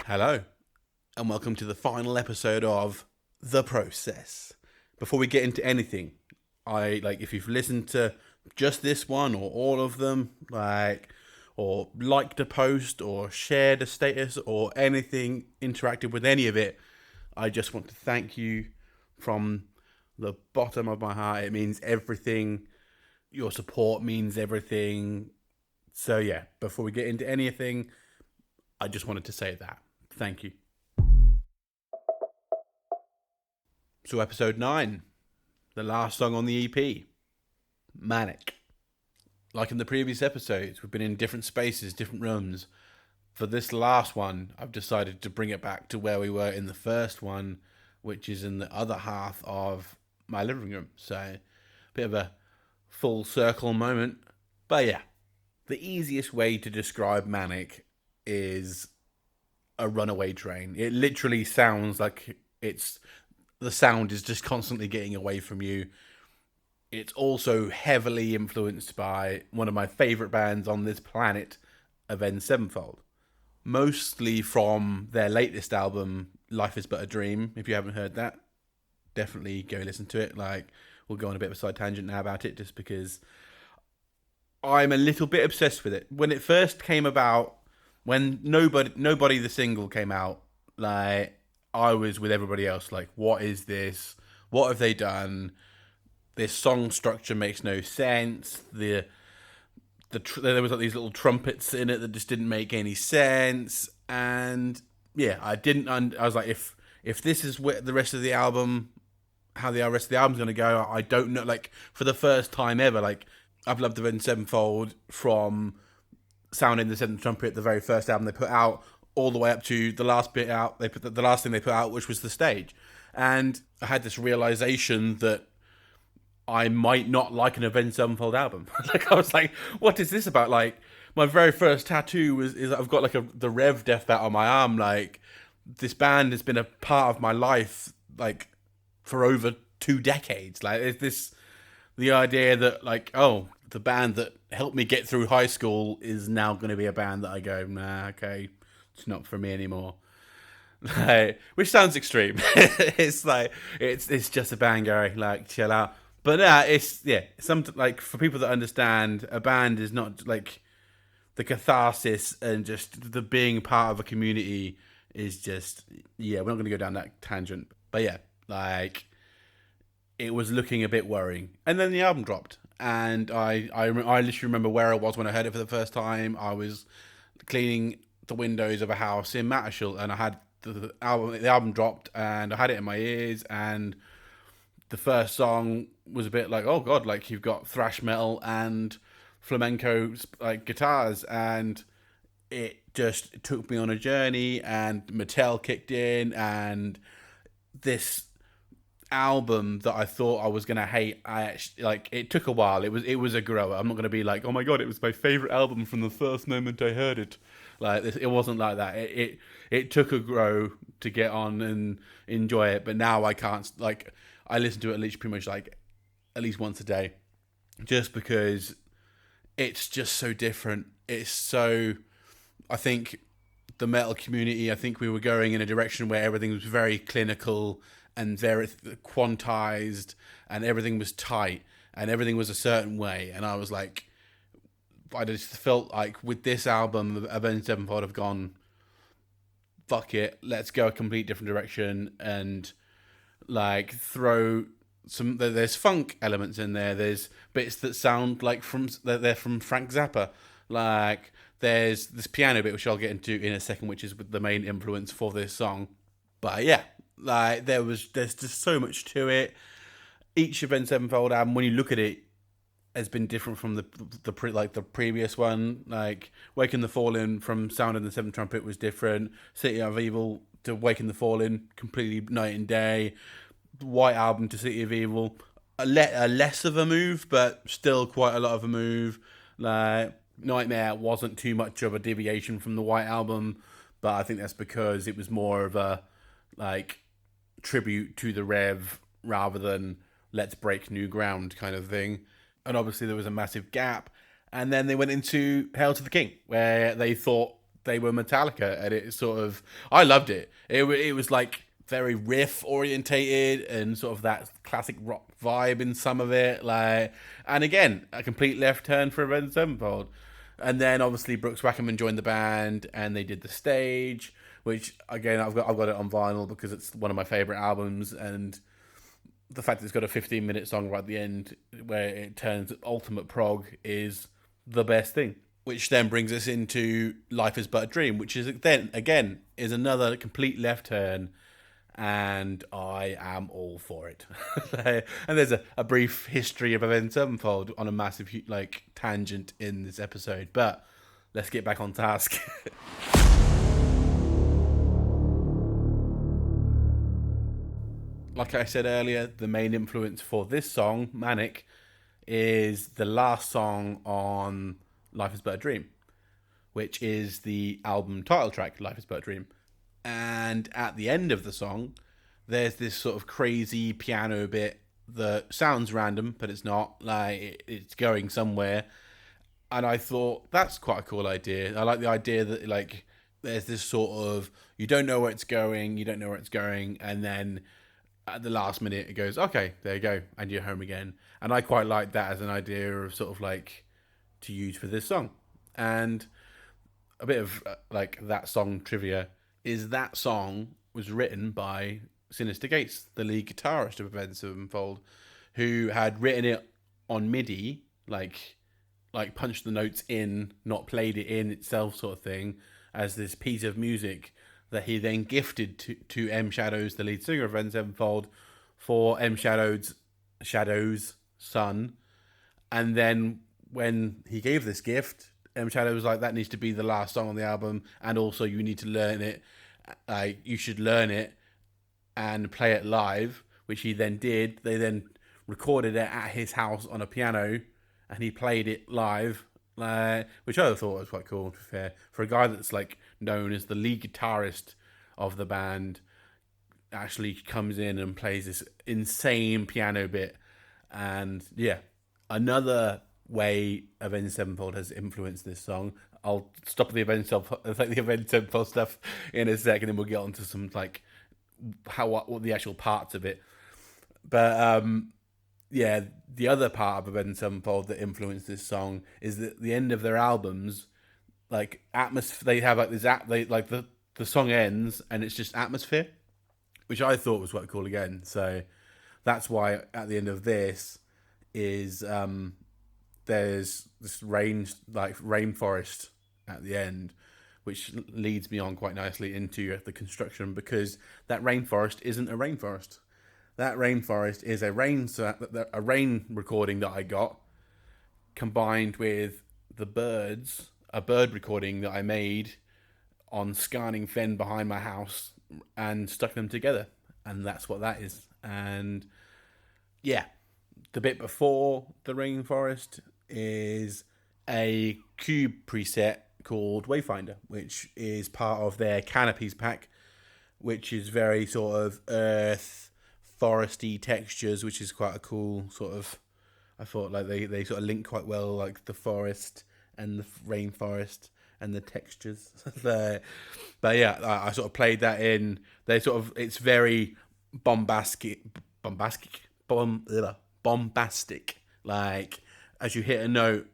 Hello, and welcome to the final episode of The Process. Before we get into anything, if you've listened to just this one or all of them, or liked a post or shared a status or anything, interacted with any of it, I just want to thank you from the bottom of my heart. It means everything. Your support means everything. So yeah, before we get into anything, I just wanted to say that. Thank you. So episode 9, the last song on the EP, Manic. Like in the previous episodes, we've been in different spaces, different rooms. For this last one, I've decided to bring it back to where we were in the first one, which is in the other half of my living room. So, a bit of a full circle moment. But yeah, the easiest way to describe Manic is a runaway train. It literally sounds like the sound is just constantly getting away from you. It's also heavily influenced by one of my favorite bands on this planet, Avenged Sevenfold. Mostly from their latest album, Life Is But a Dream. If you haven't heard that, definitely go listen to it. We'll go on a bit of a side tangent now about it, just because I'm a little bit obsessed with it. When it first came about, when Nobody the single came out, I was with everybody else. What is this? What have they done? This song structure makes no sense. There was these little trumpets in it that just didn't make any sense. And yeah, I didn't. I was like, if this is where the rest of the album, how the rest of the album's going to go, I don't know. For the first time ever, I've loved the Avenged Sevenfold from Sound in the Seventh Trumpet, the very first album they put out, all the way up to the last bit out. They put the last thing they put out, which was The Stage, and I had this realization that I might not like an Avenged Sevenfold album. I was like, what is this about? My very first tattoo is I've got the Rev Death Bat on my arm. This band has been a part of my life for over 2 decades. The idea that the band that helped me get through high school is now going to be a band that I go, nah, okay, it's not for me anymore. Which sounds extreme. it's just a band, Gary. Chill out. But for people that understand, a band is not the catharsis, and just the being part of a community is just, yeah, we're not going to go down that tangent. But yeah, it was looking a bit worrying. And then the album dropped. And I literally remember where I was when I heard it for the first time. I was cleaning the windows of a house in Mattershall, and I had the album dropped, and I had it in my ears, and the first song was a bit oh god, you've got thrash metal and flamenco guitars, and it just took me on a journey, and Mattel kicked in, and this album that I thought I was gonna hate, I actually it took a while. It was a grower. I'm not gonna be oh my god, it was my favorite album from the first moment I heard it. It wasn't like that. It took a grow to get on and enjoy it. But now I can't. I listen to it at least pretty much at least once a day, just because it's just so different. It's so, I think the metal community, I think we were going in a direction where everything was very clinical and very quantized, and everything was tight, and everything was a certain way. And I was I just felt with this album, Avenged Sevenfold have gone, fuck it, let's go a complete different direction, and throw some. There's funk elements in there. There's bits that sound they're from Frank Zappa. There's this piano bit, which I'll get into in a second, which is the main influence for this song. But yeah, there's just so much to it. Each Avenged Sevenfold album, when you look at it, has been different from the previous one. Wake in the Fallen from Sound in the Seventh Trumpet was different. City of Evil to Wake in the Fallen, completely night and day. White Album to City of Evil, a less of a move, but still quite a lot of a move. Nightmare wasn't too much of a deviation from the White Album, but I think that's because it was more of a tribute to the Rev rather than let's break new ground kind of thing. And obviously there was a massive gap, and then they went into Hail to the King, where they thought they were Metallica, and it sort of I loved it. It was like very riff orientated and sort of that classic rock vibe in some of it, like, and again a complete left turn for Avenged Sevenfold. And then obviously Brooks Wackerman joined the band, and they did the stage, which again I've got it on vinyl because it's one of my favorite albums, and the fact that it's got a 15-minute song right at the end where it turns ultimate prog is the best thing. Which then brings us into Life Is But a Dream, which is then again is another complete left turn, and I am all for it. And there's a brief history of Avenged Sevenfold on a massive like tangent in this episode, but let's get back on task. Like I said earlier, the main influence for this song, Manic, is the last song on Life Is But a Dream, which is the album title track, Life Is But a Dream. And at the end of the song, there's this sort of crazy piano bit that sounds random, but it's not. Like, it's going somewhere. And I thought, that's quite a cool idea. I like the idea that, like, there's this sort of, you don't know where it's going, and then at the last minute it goes, okay, there you go, and you're home again. And I quite like that as an idea of sort of like to use for this song. And a bit of like that song trivia is that song was written by Sinister Gates, the lead guitarist of Avenged Sevenfold, who had written it on MIDI, like punched the notes in, not played it in itself, sort of thing, as this piece of music that he then gifted to M Shadows, the lead singer of Avenged Sevenfold, for M Shadow's son. And then when he gave this gift, M Shadow was like, that needs to be the last song on the album, and also you need to learn it. You should learn it and play it live, which he then did. They then recorded it at his house on a piano, and he played it live, which I thought was quite cool, to be fair. For a guy that's like known as the lead guitarist of the band, actually comes in and plays this insane piano bit. And yeah, another way Avenged Sevenfold has influenced this song. I'll stop the Avenged Sevenfold stuff in a second, and we'll get on to some like what the actual parts of it. But yeah, the other part of Avenged Sevenfold that influenced this song is that the end of their albums, like atmosphere, they have like this the song ends and it's just atmosphere, which I thought was quite cool again. So that's why at the end of this is there's this rainforest at the end, which leads me on quite nicely into the construction, because that rainforest isn't a rainforest. That rainforest is a rain recording that I got, combined with a bird recording that I made on scanning fen behind my house, and stuck them together, and that's what that is. And yeah, the bit before the rainforest is a cube preset called Wayfinder, which is part of their Canopies pack, which is very sort of earth, foresty textures, which is quite a cool sort of, I thought like they sort of link quite well, like the forest and the rainforest and the textures. But yeah, I sort of played that in. It's very bombastic. Like as you hit a note,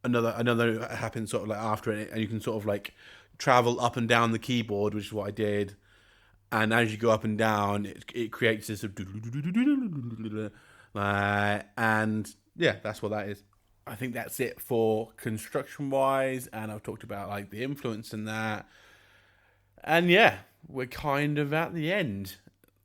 another happens sort of like after it, and you can sort of like travel up and down the keyboard, which is what I did. And as you go up and down, it creates this and yeah, that's what that is. I think that's it for construction wise, and I've talked about like the influence in that. And yeah, we're kind of at the end.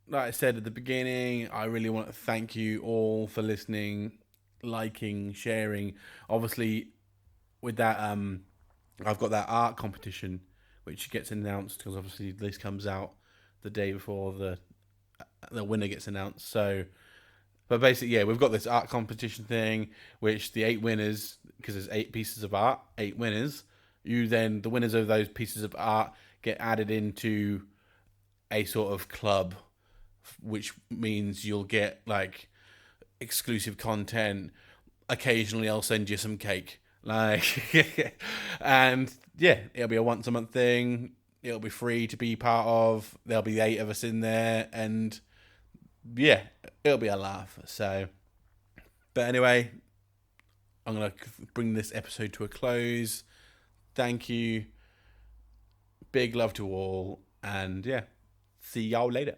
Like I said at the beginning, I really want to thank you all for listening, liking, sharing. Obviously, with that, I've got that art competition which gets announced, because obviously this comes out the day before the winner gets announced. So, but basically, yeah, we've got this art competition thing, which the 8 winners, because there's 8 pieces of art, 8 winners. The winners of those pieces of art get added into a sort of club, which means you'll get like exclusive content. Occasionally, I'll send you some cake. Like, and yeah, it'll be a once a month thing. It'll be free to be part of. There'll be 8 of us in there, and yeah, it'll be a laugh. So, but anyway, I'm gonna bring this episode to a close. Thank you. Big love to all, and yeah, see y'all later.